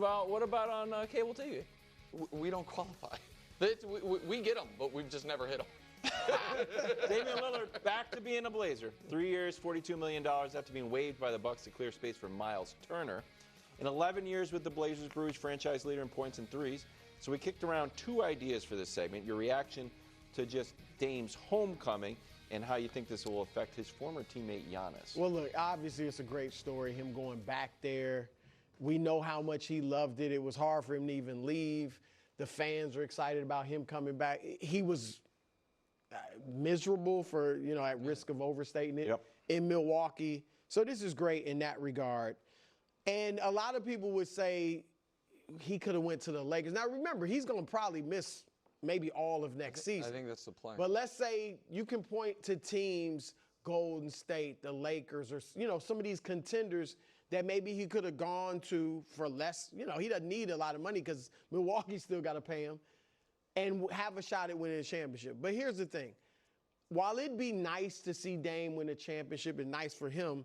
What about on cable TV? We don't qualify. We get them, but we've just never hit them. Damian Lillard back to being a Blazer. 3 years, $42 million after being waived by the Bucks to clear space for Miles Turner. In 11 years with the Blazers, Brewers franchise leader in points and threes. So we kicked around 2 ideas for this segment. Your reaction to just Dame's homecoming and how you think this will affect his former teammate Giannis. Well, look, obviously it's a great story, him going back there. We know how much he loved it. It was hard for him to even leave. The fans are excited about him coming back. He was miserable for, at risk of overstating it, in Milwaukee. So this is great in that regard. And a lot of people would say he could have went to the Lakers. Now, remember, he's going to probably miss maybe all of next season. I think that's the plan. But let's say you can point to teams, Golden State, the Lakers, or, some of these contenders that maybe he could have gone to for less. He doesn't need a lot of money because Milwaukee still got to pay him and have a shot at winning a championship. But here's the thing. While it'd be nice to see Dame win a championship and nice for him,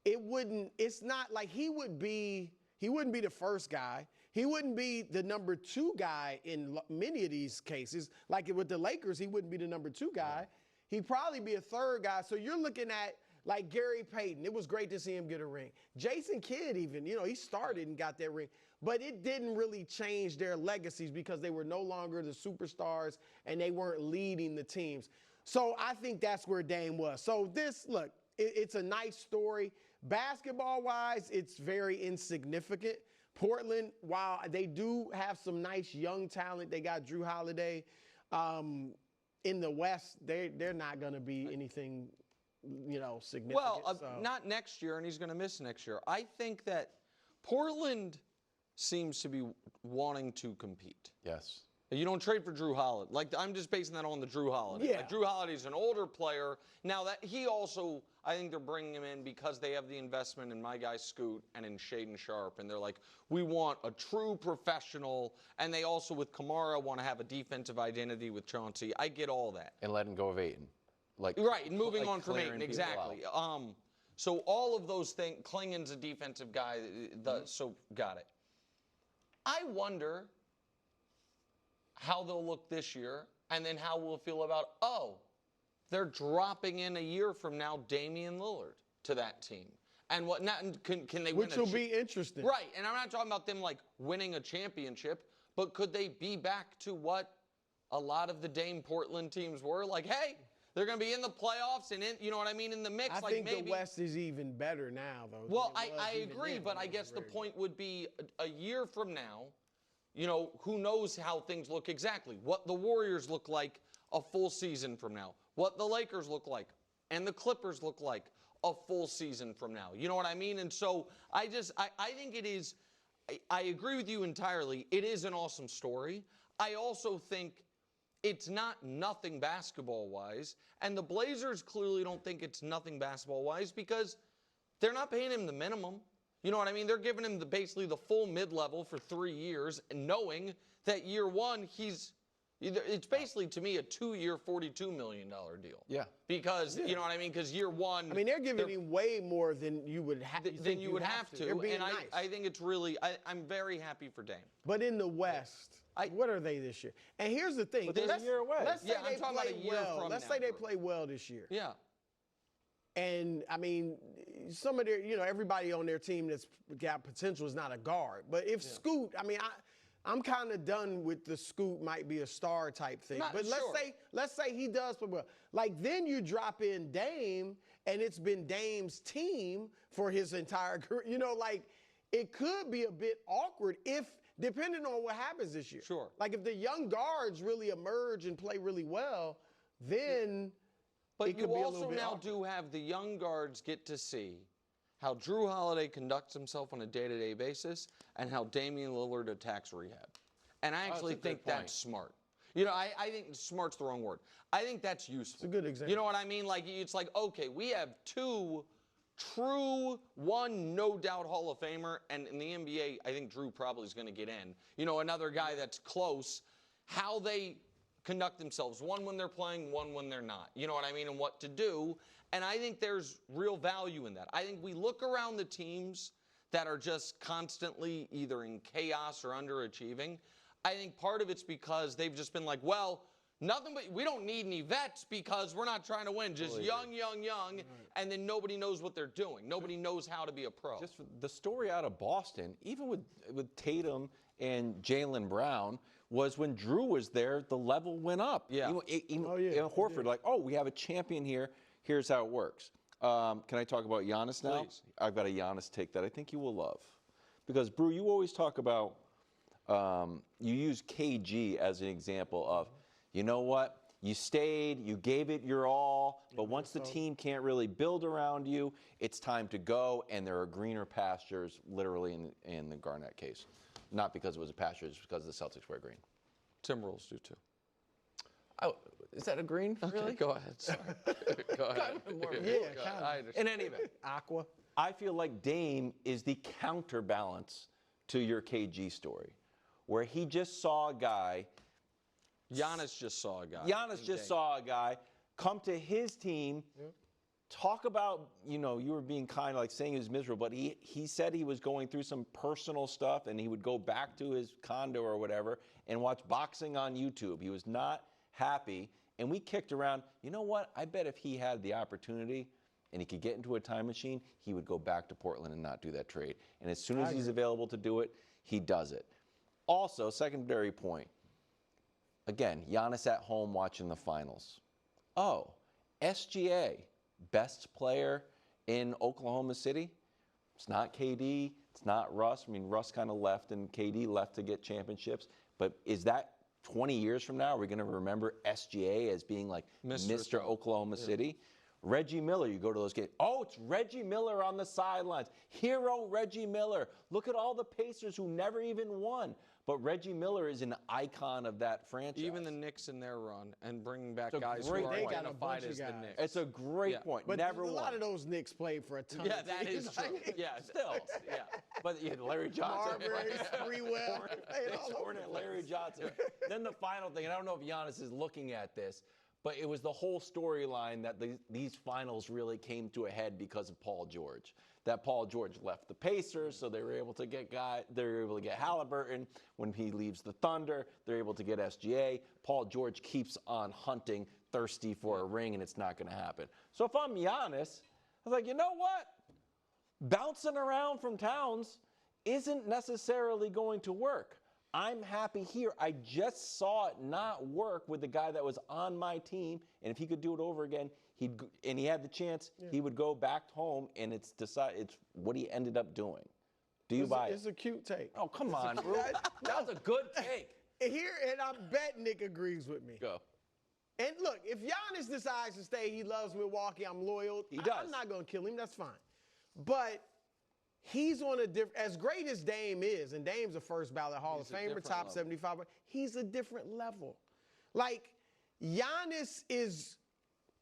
it's not like he wouldn't be the first guy. He wouldn't be the number 2 guy in many of these cases. Like with the Lakers, he wouldn't be the number 2 guy. He'd probably be a 3rd guy. So you're looking at like Gary Payton. It was great to see him get a ring. Jason Kidd even, he started and got that ring. But it didn't really change their legacies because they were no longer the superstars and they weren't leading the teams. So I think that's where Dame was. So it's a nice story. Basketball-wise, it's very insignificant. Portland, while they do have some nice young talent, they got Drew Holiday. In the West, they're not going to be anything, significant. Well, not next year, and he's going to miss next year. I think that Portland seems to be wanting to compete. Yes. You don't trade for Drew Holiday. Like, I'm just basing that on the Drew Holiday. Yeah. Like, Drew Holiday's an older player. Now, that he also, I think they're bringing him in because they have the investment in my guy Scoot and in Shaedon Sharpe. And they're like, we want a true professional. And they also, with Kamara, want to have a defensive identity with Chauncey. I get all that. And letting go of Ayton. Right, and moving on from Ayton, exactly. So all of those things, Klingon's a defensive guy, so got it. I wonder how they'll look this year, and then how we'll feel about, they're dropping in a year from now Damian Lillard to that team. And what now can they win? Which will be interesting. Right, and I'm not talking about them like winning a championship, but could they be back to what a lot of the Dame Portland teams were? Like, hey, they're going to be in the playoffs and in the mix. I think the West is even better now, though. Well, I agree, but I guess the point would be a year from now, who knows how things look exactly. What the Warriors look like a full season from now. What the Lakers look like and the Clippers look like a full season from now. You know what I mean? And so I think it is, I agree with you entirely. It is an awesome story. I also think it's not nothing basketball-wise, and the Blazers clearly don't think it's nothing basketball-wise because they're not paying him the minimum. You know what I mean? They're giving him basically the full mid-level for 3 years, and knowing that year one, it's basically, to me, a 2-year, $42 million deal. Yeah. Because, you know what I mean? Because year one. I mean, they're giving him way more than you would have to. Than you would have to. They're being and nice. I think it's really, I'm very happy for Dame. But in the West, what are they this year? And here's the thing. But they're a year away. Let's say I'm talking about a year from now. Let's say they play well this year. Yeah. And, I mean, some of their, everybody on their team that's got potential is not a guard. But if Scoot, I mean, I'm kind of done with the Scoot might be a star type thing. But let's say he does play well. Like, then you drop in Dame, and it's been Dame's team for his entire career. It could be a bit awkward depending on what happens this year. Sure. Like, if the young guards really emerge and play really well, then But you also now do have the young guards get to see how Drew Holiday conducts himself on a day-to-day basis and how Damian Lillard attacks rehab. And I actually think that's smart. I think smart's the wrong word. I think that's useful. It's a good example. You know what I mean? Like, it's like, okay, we have two true, one no doubt Hall of Famer, and in the NBA, I think Drew probably is going to get in. Another guy that's close. How they conduct themselves, one when they're playing, one when they're not. You know what I mean? And what to do. And I think there's real value in that. I think we look around the teams that are just constantly either in chaos or underachieving. I think part of it's because they've just been like, well, nothing but we don't need any vets because we're not trying to win. Just young, and then nobody knows what they're doing. Nobody knows how to be a pro. Just the story out of Boston, even with Tatum and Jaylen Brown, was when Drew was there, the level went up. Yeah. Horford, like, oh, we have a champion here. Here's how it works. Can I talk about Giannis now? Please. I've got a Giannis take that I think you will love. Because, Brew, you always talk about, you use KG as an example of, you know what? You stayed, you gave it your all, but once the team can't really build around you, it's time to go, and there are greener pastures, literally in the Garnett case. Not because it was a pasture, it's because the Celtics wear green. Timberwolves do too. Oh, is that a green? Really? Okay, go ahead. Sorry. Go ahead. I understand. In any event, Aqua. I feel like Dame is the counterbalance to your KG story, where he just saw a guy. Giannis just saw a guy. Giannis just saw a guy come to his team, talk about, you were being kind of like saying he was miserable, but he said he was going through some personal stuff and he would go back to his condo or whatever and watch boxing on YouTube. He was not happy, and we kicked around, you know what? I bet if he had the opportunity and he could get into a time machine, he would go back to Portland and not do that trade. And as soon as he's available to do it, he does it. Also, secondary point. Again, Giannis at home watching the finals. Oh, SGA, best player in Oklahoma City. It's not KD. It's not Russ. I mean, Russ kind of left and KD left to get championships. But is that 20 years from now, are we going to remember SGA as being like Mr. Oklahoma City? Reggie Miller, you go to those games. Oh, it's Reggie Miller on the sidelines. Hero Reggie Miller. Look at all the Pacers who never even won. But Reggie Miller is an icon of that franchise. Even the Knicks in their run and bringing back It's a guys who great are point. identified as the Knicks. It's a great point. But never a won. lot of those Knicks played for a ton Yeah, of that teams. is true. Yeah, Still, yeah. But Larry Johnson. Marbury, Sprewell. Nick Hornet, Larry Johnson. Then the final thing, and I don't know if Giannis is looking at this, but it was the whole storyline that these finals really came to a head because of Paul George. That Paul George left the Pacers, so they were able to get Halliburton. When he leaves the Thunder, they're able to get SGA. Paul George keeps on hunting, thirsty for a ring, and it's not going to happen. So if I'm Giannis, I was like, you know what? Bouncing around from Towns isn't necessarily going to work. I'm happy here. I just saw it not work with the guy that was on my team, and if he could do it over again, and he had the chance, he would go back home, and it's what he ended up doing. Do you buy it? It's a cute take. Oh, come on, bro. That was a good take. Here, and I bet Nick agrees with me. Go. And look, if Giannis decides to stay, he loves Milwaukee, I'm loyal. He does. I'm not going to kill him. That's fine. But he's on a different, as great as Dame is, and Dame's a first ballot Hall of Famer, top level. 75, he's a different level. Like, Giannis is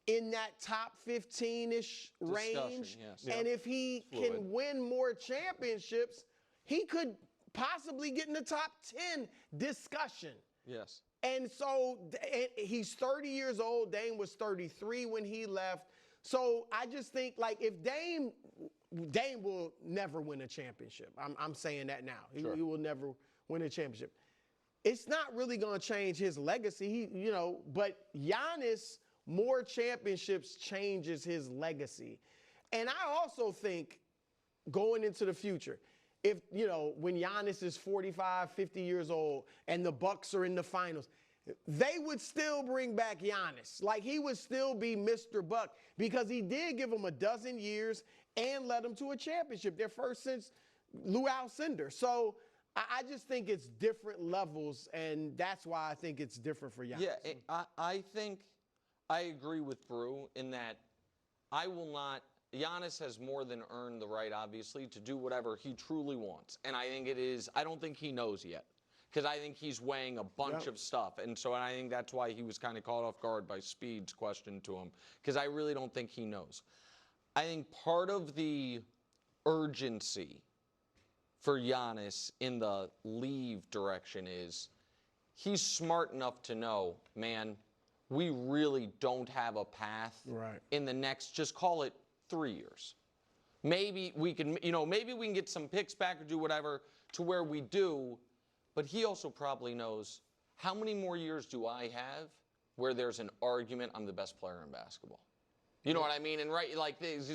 in that top 15-ish range. Yes. And if he can win more championships, he could possibly get in the top 10 discussion. Yes. And so he's 30 years old. Dame was 33 when he left. So I just think, like, if Dame will never win a championship. I'm saying that now. He will never win a championship. It's not really going to change his legacy. But Giannis, more championships changes his legacy. And I also think going into the future, if, when Giannis is 45, 50 years old and the Bucks are in the finals, they would still bring back Giannis. Like, he would still be Mr. Buck because he did give them a dozen years and led them to a championship, their first since Lou Alcindor. So I just think it's different levels, and that's why I think it's different for Giannis. Yeah, I think I agree with Brew in that Giannis has more than earned the right, obviously, to do whatever he truly wants. And I don't think he knows yet. Because I think he's weighing a bunch of stuff. And I think that's why he was kind of caught off guard by Speed's question to him. Because I really don't think he knows. I think part of the urgency for Giannis in the leave direction is he's smart enough to know, man, we really don't have a path in the next, just call it 3 years. maybe we can, maybe we can get some picks back or do whatever to where we do. But he also probably knows, how many more years do I have where there's an argument I'm the best player in basketball? You know what I mean? And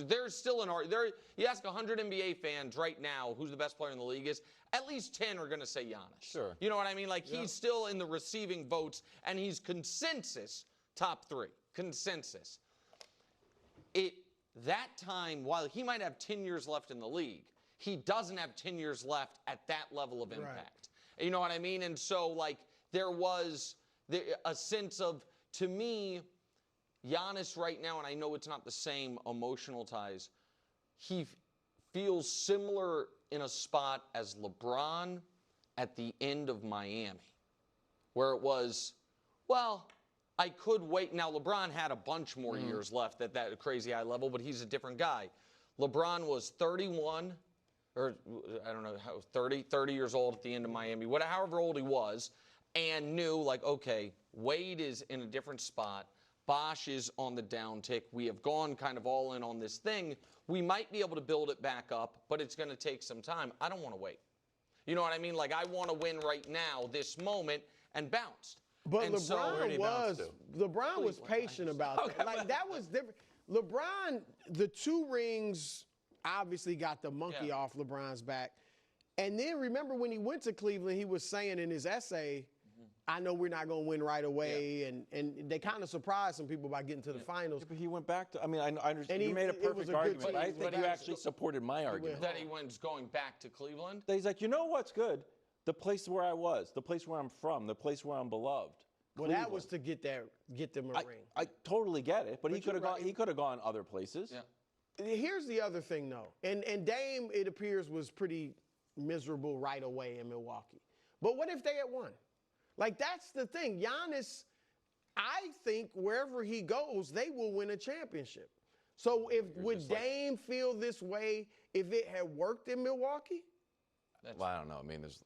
there's still an argument. You ask 100 NBA fans right now who's the best player in the league is, at least 10 are going to say Giannis. Sure. You know what I mean? He's still in the receiving votes, and he's consensus top 3. Consensus. That time, while he might have 10 years left in the league, he doesn't have 10 years left at that level of impact. Right. You know what I mean? And so, there was a sense of, to me, Giannis right now, and I know it's not the same emotional ties, he feels similar in a spot as LeBron at the end of Miami, where it was, well, I could wait. Now, LeBron had a bunch more years left at that crazy high level, but he's a different guy. LeBron was 31, or I don't know, 30 years old at the end of Miami, however old he was, and knew, okay, Wade is in a different spot. Bosh is on the downtick. We have gone kind of all in on this thing. We might be able to build it back up, but it's going to take some time. I don't want to wait. You know what I mean? I want to win right now, this moment, and bounced. But and LeBron was patient about that. That was different. LeBron, the 2 rings obviously got the monkey off LeBron's back. And then remember when he went to Cleveland, he was saying in his essay, I know we're not going to win right away, and they kind of surprised some people by getting to the finals. Yeah, but he went back to, I understand, you made a perfect argument, but I think you actually supported my argument. That he was going back to Cleveland? That he's like, you know what's good? The place where I was, the place where I'm from, the place where I'm beloved. Well, that was to get them a ring. I totally get it, but he could have gone other places. Yeah. Here's the other thing, though. And Dame, it appears, was pretty miserable right away in Milwaukee. But what if they had won? That's the thing. Giannis, I think wherever he goes, they will win a championship. So would Dame feel this way if it had worked in Milwaukee? Well, I don't know. There's,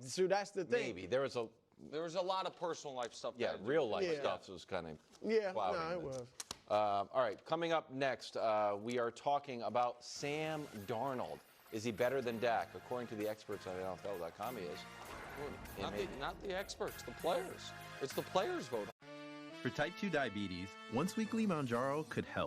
So that's the thing. Maybe. There was a lot of personal life stuff. Yeah, real life stuff was kind of it was. All right, coming up next, we are talking about Sam Darnold. Is he better than Dak? According to the experts on NFL.com, he is. Not the experts, the players. It's the players' vote. For type 2 diabetes, once weekly Mounjaro could help.